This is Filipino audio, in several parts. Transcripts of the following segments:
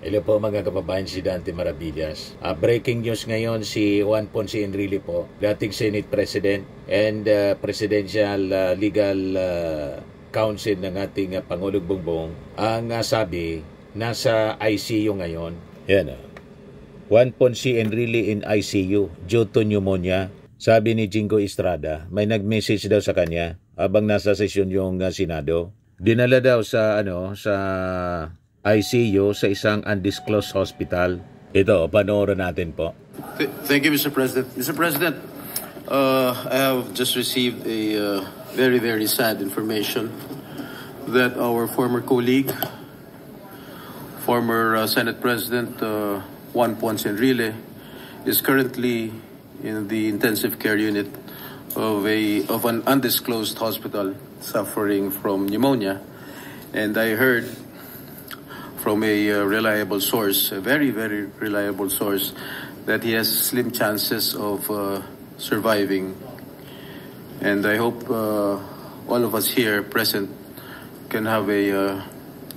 Hello po mga kababayan, si Dante Maravillas. Breaking news ngayon, si Juan Ponce Enrile po, dating Senate President and Presidential Legal Council ng ating Pangulong Bongbong, ang sabi, nasa ICU ngayon. Yan Juan Ponce Enrile in ICU due to pneumonia. Sabi ni Jingo Estrada, may nag-message daw sa kanya habang nasa sesyon yung Senado. Dinala daw sa sa ICU sa isang undisclosed hospital. Ito, panoorin natin po. Thank you, Mr. President. Mr. President, I have just received a very, very sad information that our former colleague, former Senate President Juan Ponce Enrile, is currently in the intensive care unit of an undisclosed hospital suffering from pneumonia. And I heard from a reliable source, a very, very reliable source, that he has slim chances of surviving. And I hope all of us here present can have a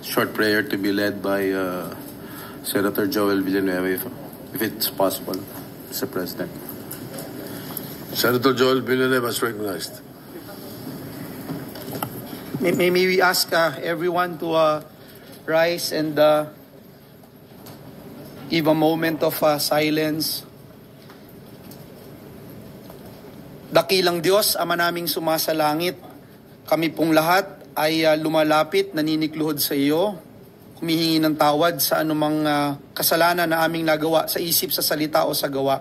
short prayer to be led by Senator Joel Villanueva, if it's possible, Mr. President. Senator Joel Villanueva is recognized. May we ask everyone to rise and give a moment of silence. Dakilang Diyos, Ama naming sumasalangit, kami pong lahat ay lumalapit, naninikluhod sa iyo, humihingi ng tawad sa anumang kasalanan na aming nagawa sa isip, sa salita o sa gawa.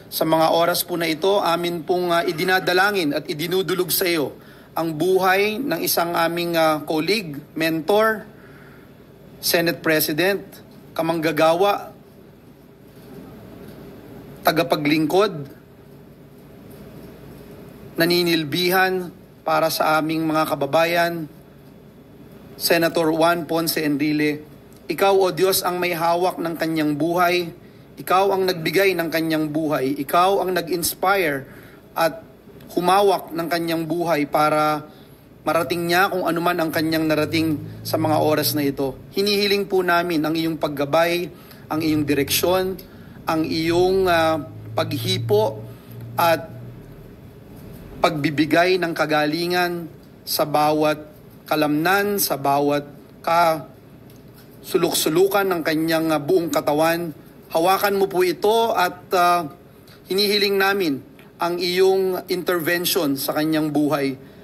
Sa mga oras po na ito, amin pong idinadalangin at idinudulog sa iyo ang buhay ng isang aming colleague, mentor, Senate President, kamanggagawa, tagapaglingkod, naninilbihan para sa aming mga kababayan, Senator Juan Ponce Enrile. Ikaw, O Diyos, ang may hawak ng kanyang buhay. Ikaw ang nagbigay ng kanyang buhay. Ikaw ang nag-inspire at humawak ng kanyang buhay para marating niya kung anuman ang kanyang narating sa mga oras na ito. Hinihiling po namin ang iyong paggabay, ang iyong direksyon, ang iyong paghipo at pagbibigay ng kagalingan sa bawat kalamnan, sa bawat suluk-sulukan ng kanyang buong katawan. Hawakan mo po ito at hinihiling namin ang iyong intervention sa kanyang buhay.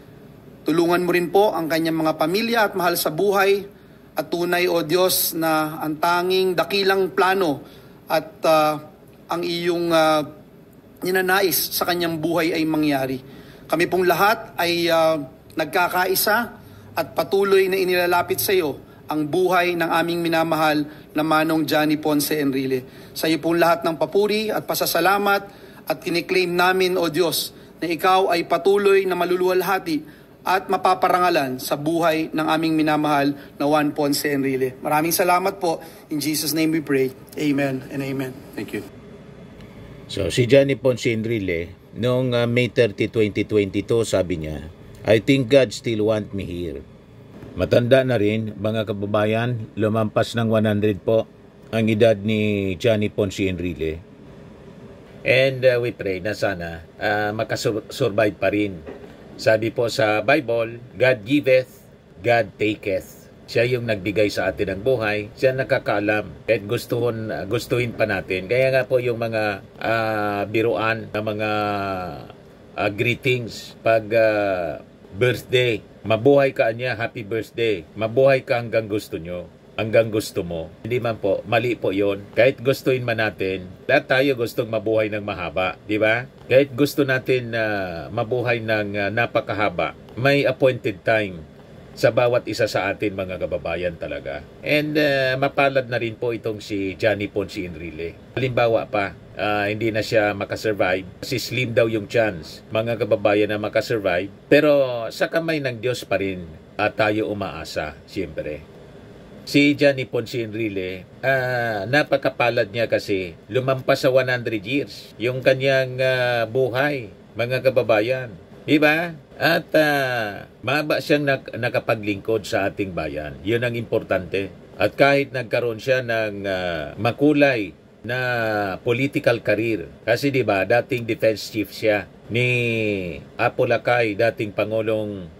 Tulungan mo rin po ang kanyang mga pamilya at mahal sa buhay at tunay, O Diyos, na ang tanging dakilang plano at ang iyong ninanais sa kanyang buhay ay mangyari. Kami pong lahat ay nagkakaisa at patuloy na inilalapit sa iyo ang buhay ng aming minamahal na Manong Johnny Ponce Enrile. Sa iyo pong lahat ng papuri at pasasalamat at kiniklaim namin, O Diyos, na ikaw ay patuloy na maluluwalhati at mapaparangalan sa buhay ng aming minamahal na Juan Ponce Enrile. Maraming salamat po. In Jesus' name we pray. Amen and amen. Thank you. So, si Johnny Ponce Enrile, noong May 30, 2022, sabi niya, I think God still want me here. Matanda na rin, mga kababayan, lumampas ng 100 po ang edad ni Johnny Ponce Enrile. And we pray na sana makasurvive pa rin. Sabi po sa Bible, God giveth, God taketh. Siya yung nagbigay sa atin ng buhay. Siya nakakaalam. At gustuhin pa natin. Kaya nga po yung mga biruan, mga greetings pag birthday. Mabuhay ka niya, happy birthday. Mabuhay ka hanggang gusto nyo. Hanggang gusto mo. Hindi man po, mali po yon. Kahit gustuin man natin, lahat tayo gustong mabuhay ng mahaba, di ba? Kahit gusto natin mabuhay ng napakahaba, may appointed time sa bawat isa sa atin, mga kababayan talaga. And mapalad na rin po itong si Johnny Ponce Enrile. Halimbawa pa, hindi na siya makasurvive. Si slim daw yung chance, mga kababayan, na makasurvive. Pero sa kamay ng Diyos pa rin tayo umaasa, siyempre. Si Johnny Ponce Enrile, napakapalad niya kasi lumampas sa 100 years yung kanyang buhay, mga kababayan. Diba? At mahaba siyang nakapaglingkod sa ating bayan. Yun ang importante. At kahit nagkaroon siya ng makulay na political career. Kasi 'di ba, dating defense chief siya ni Apo Lakay, dating Pangulong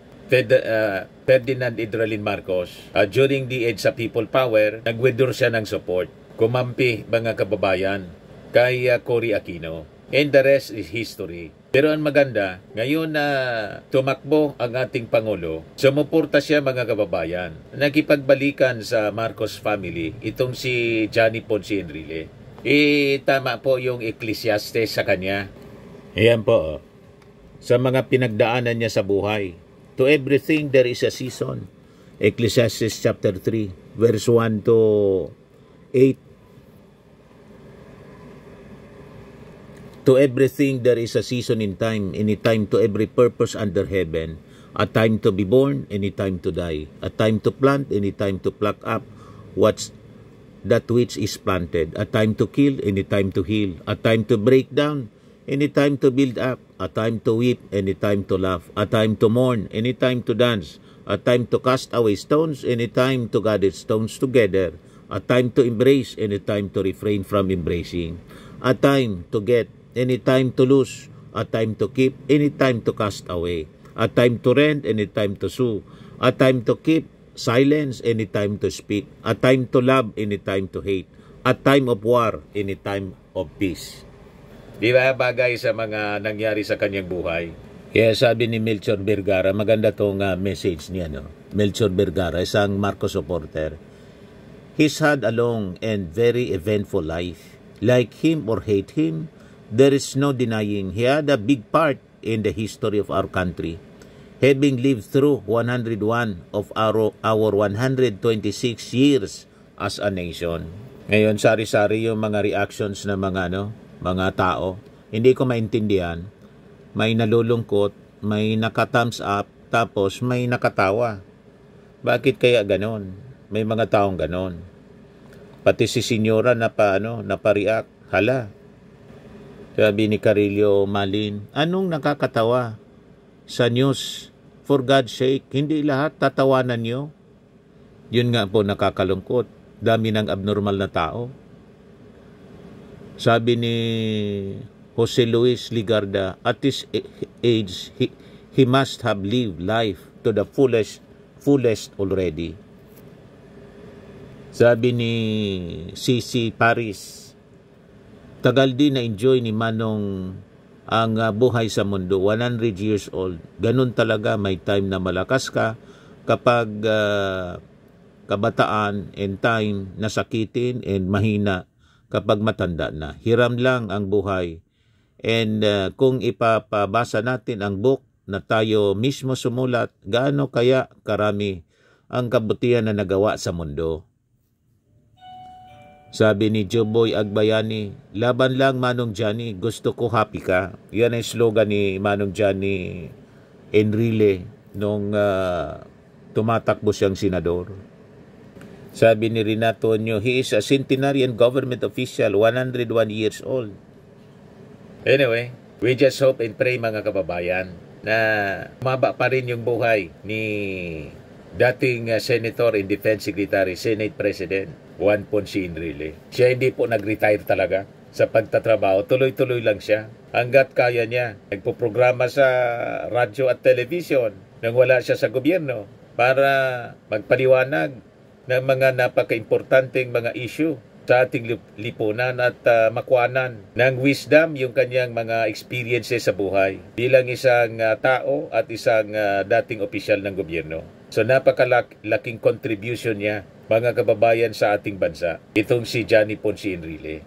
Ferdinand Idralin Marcos. During the EDSA People Power, nag-withdraw siya ng support. Kumampi, mga kababayan, kay Cory Aquino. And the rest is history. Pero ang maganda, ngayon na tumakbo ang ating Pangulo, sumuporta siya, mga kababayan. Nakipagbalikan sa Marcos family, itong si Johnny Ponce Enrile. Tama po yung Ecclesiastes sa kanya. Ayan po, sa mga pinagdaanan niya sa buhay. To everything there is a season. Ecclesiastes chapter 3, verse 1 to 8. To everything there is a season in time, any time to every purpose under heaven. A time to be born, any time to die. A time to plant, any time to pluck up that which is planted. A time to kill, any time to heal. A time to break down, any time to build up. A time to weep, any time to laugh. A time to mourn, any time to dance. A time to cast away stones, any time to gather stones together. A time to embrace, any time to refrain from embracing. A time to get, any time to lose. A time to keep, any time to cast away. A time to rent, any time to sue. A time to keep silence, any time to speak. A time to love, any time to hate. A time of war, any time of peace. Di ba bagay sa mga nangyari sa kanyang buhay? Kaya sabi ni Melchor Vergara, maganda tong message niya, no? Melchor Vergara, isang Marcos supporter. He's had a long and very eventful life. Like him or hate him, there is no denying he had a big part in the history of our country. Having lived through 101 of our 126 years as a nation. Ngayon, sari-sari yung mga reactions ng mga tao. Hindi ko maintindihan. May nalulungkot, may naka-thumbs up, tapos may nakatawa. Bakit kaya ganon? May mga taong ganon. Pati si Senyora napa-react. Hala. Sabi ni Carillo Malin, anong nakakatawa sa news? For God's sake, hindi lahat tatawanan nyo. Yun nga po nakakalungkot. Dami ng abnormal na tao. Sabi ni Jose Luis Ligarda, at this age, he must have lived life to the fullest already. Sabi ni Cici Paris, tagal din na-enjoy ni Manong ang buhay sa mundo, 100 years old. Ganun talaga, may time na malakas ka kapag kabataan and time nasakitin and mahina kapag matanda na. Hiram lang ang buhay. And kung ipapabasa natin ang book na tayo mismo sumulat, gaano kaya karami ang kabutihan na nagawa sa mundo. Sabi ni Joboy Agbayani, laban lang Manong Johnny, gusto ko happy ka. Yan ang slogan ni Manong Johnny Enrile nung tumatakbo siyang senador. Sabi ni Renato Onyo, he is a centenarian government official, 101 years old. Anyway, we just hope and pray, mga kababayan, na umaba pa rin yung buhay ni dating Senator and Defense Secretary, Senate President Juan Ponce Enrile. Siya hindi po nag-retire talaga sa pagtatrabaho. Tuloy-tuloy lang siya. Hanggat kaya niya. Nagpo-programa sa radyo at television nang wala siya sa gobyerno para magpaliwanag ng mga napaka-importanteng mga issue sa ating lipunan at makuanan ng wisdom yung kanyang mga experiences sa buhay bilang isang tao at isang dating opisyal ng gobyerno. So napakalaking contribution niya, mga kababayan, sa ating bansa. Itong si Johnny Ponce Enrile.